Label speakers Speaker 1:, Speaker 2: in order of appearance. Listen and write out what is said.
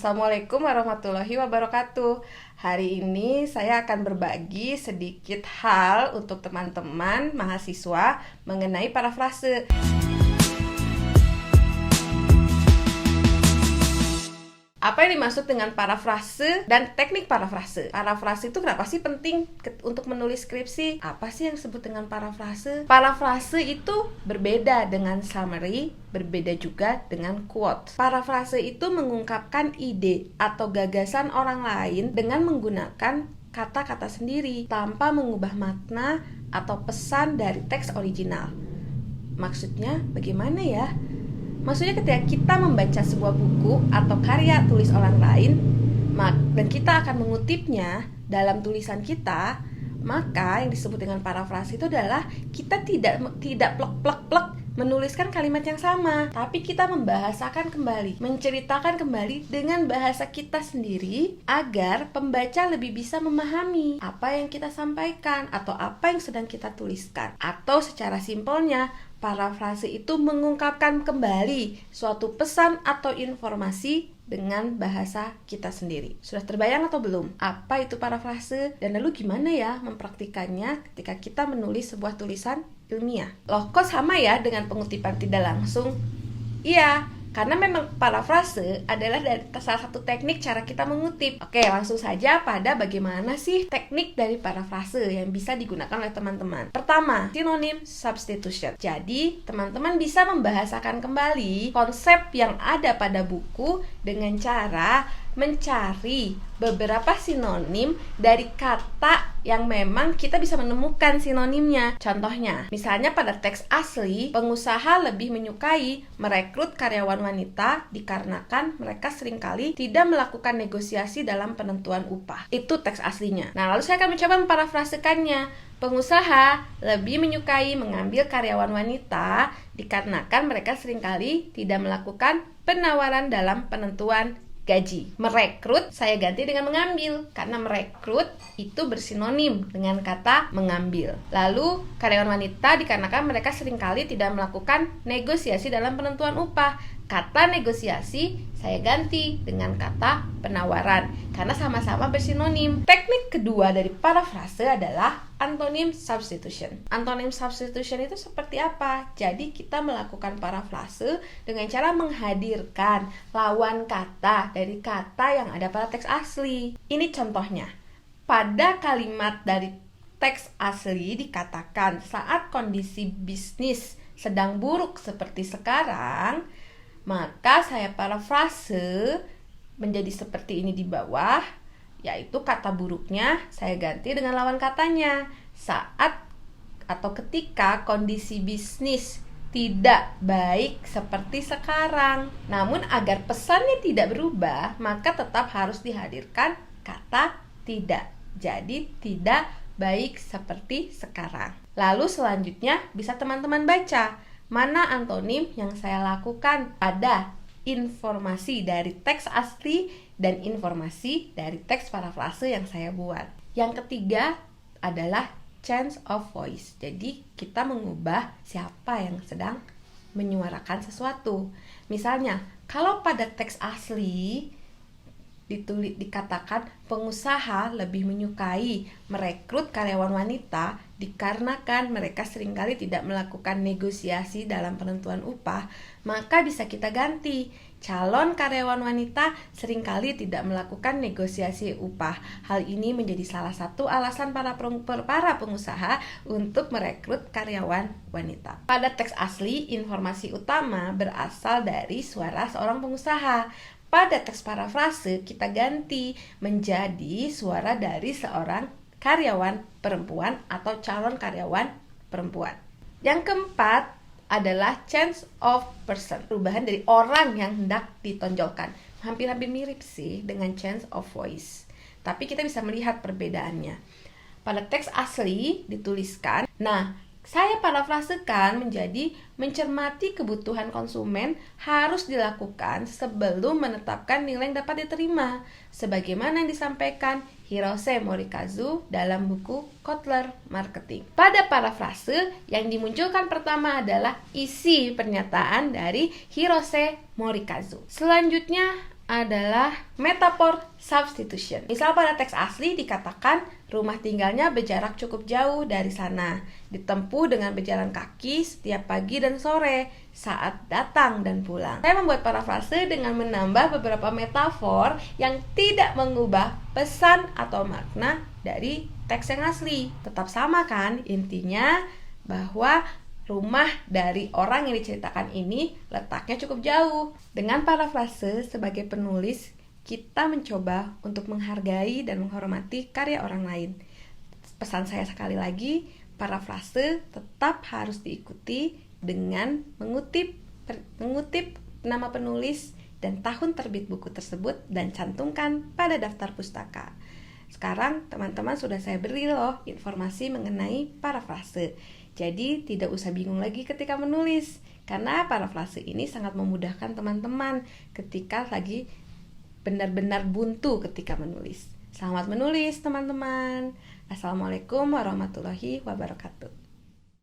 Speaker 1: Assalamualaikum warahmatullahi wabarakatuh. Hari ini saya akan berbagi sedikit hal untuk teman-teman mahasiswa mengenai parafrase. Apa yang dimaksud dengan parafrase dan teknik parafrase? Parafrase itu kenapa sih penting untuk menulis skripsi? Apa sih yang disebut dengan parafrase? Parafrase itu berbeda dengan summary, berbeda juga dengan quote. Parafrase itu mengungkapkan ide atau gagasan orang lain dengan menggunakan kata-kata sendiri tanpa mengubah makna atau pesan dari teks original. Maksudnya bagaimana ya? Maksudnya ketika kita membaca sebuah buku atau karya tulis orang lain dan kita akan mengutipnya dalam tulisan kita, maka yang disebut dengan parafrase itu adalah kita tidak plek-plek menuliskan kalimat yang sama, tapi kita membahasakan kembali, menceritakan kembali dengan bahasa kita sendiri agar pembaca lebih bisa memahami apa yang kita sampaikan atau apa yang sedang kita tuliskan. Atau secara simpelnya, parafrase itu mengungkapkan kembali suatu pesan atau informasi dengan bahasa kita sendiri. Sudah terbayang atau belum? Apa itu parafrase? Dan lalu gimana ya mempraktikannya ketika kita menulis sebuah tulisan ilmiah? Loh, kok sama ya dengan pengutipan tidak langsung? Iya, karena memang parafrase adalah salah satu teknik cara kita mengutip. Oke, langsung saja pada bagaimana sih teknik dari parafrase yang bisa digunakan oleh teman-teman. Pertama, synonym substitution. Jadi, teman-teman bisa membahasakan kembali konsep yang ada pada buku dengan cara mencari beberapa sinonim dari kata yang memang kita bisa menemukan sinonimnya. Contohnya, misalnya pada teks asli, pengusaha lebih menyukai merekrut karyawan wanita dikarenakan mereka seringkali tidak melakukan negosiasi dalam penentuan upah. Itu teks aslinya. Nah, lalu saya akan mencoba memparafrasekannya. Pengusaha lebih menyukai mengambil karyawan wanita dikarenakan mereka seringkali tidak melakukan penawaran dalam penentuan gaji. Merekrut saya ganti dengan mengambil, karena merekrut itu bersinonim dengan kata mengambil. Lalu karyawan wanita dikarenakan mereka seringkali tidak melakukan negosiasi dalam penentuan upah. Kata negosiasi saya ganti dengan kata penawaran, karena sama-sama bersinonim. Teknik kedua dari parafrase adalah antonym substitution. Antonym substitution itu seperti apa? Jadi kita melakukan parafrase dengan cara menghadirkan lawan kata dari kata yang ada pada teks asli. Ini contohnya. Pada kalimat dari teks asli dikatakan saat kondisi bisnis sedang buruk seperti sekarang, maka saya parafrase menjadi seperti ini di bawah, yaitu kata buruknya saya ganti dengan lawan katanya. Saat atau ketika kondisi bisnis tidak baik seperti sekarang. Namun agar pesannya tidak berubah, maka tetap harus dihadirkan kata tidak. Jadi tidak baik seperti sekarang. Lalu selanjutnya bisa teman-teman baca mana antonim yang saya lakukan pada informasi dari teks asli dan informasi dari teks parafrase yang saya buat. Yang ketiga adalah change of voice. Jadi kita mengubah siapa yang sedang menyuarakan sesuatu. Misalnya, kalau pada teks asli dikatakan pengusaha lebih menyukai merekrut karyawan wanita dikarenakan mereka seringkali tidak melakukan negosiasi dalam penentuan upah, maka bisa kita ganti. Calon karyawan wanita seringkali tidak melakukan negosiasi upah. Hal ini menjadi salah satu alasan para pengusaha untuk merekrut karyawan wanita. Pada teks asli, informasi utama berasal dari suara seorang pengusaha. Pada teks parafrase kita ganti menjadi suara dari seorang karyawan perempuan atau calon karyawan perempuan. Yang keempat adalah change of person, perubahan dari orang yang hendak ditonjolkan. Hampir-hampir mirip sih dengan change of voice, tapi kita bisa melihat perbedaannya. Pada teks asli dituliskan, saya parafrasekan menjadi mencermati kebutuhan konsumen harus dilakukan sebelum menetapkan nilai yang dapat diterima, sebagaimana yang disampaikan Hirose Morikazu dalam buku Kotler Marketing. Pada parafrase yang dimunculkan pertama adalah isi pernyataan dari Hirose Morikazu. Selanjutnya adalah metaphor substitution. Misal pada teks asli dikatakan rumah tinggalnya berjarak cukup jauh dari sana, ditempuh dengan berjalan kaki setiap pagi dan sore saat datang dan pulang. Saya membuat parafrase dengan menambah beberapa metafor yang tidak mengubah pesan atau makna dari teks yang asli. Tetap sama kan? Intinya bahwa rumah dari orang yang diceritakan ini letaknya cukup jauh. Dengan parafrase sebagai penulis, kita mencoba untuk menghargai dan menghormati karya orang lain. Pesan saya sekali lagi, parafrase tetap harus diikuti dengan mengutip nama penulis dan tahun terbit buku tersebut dan cantumkan pada daftar pustaka. Sekarang teman-teman sudah saya beri loh informasi mengenai parafrase. Jadi tidak usah bingung lagi ketika menulis, karena parafrase ini sangat memudahkan teman-teman ketika lagi benar-benar buntu ketika menulis. Selamat menulis teman-teman. Assalamualaikum warahmatullahi wabarakatuh.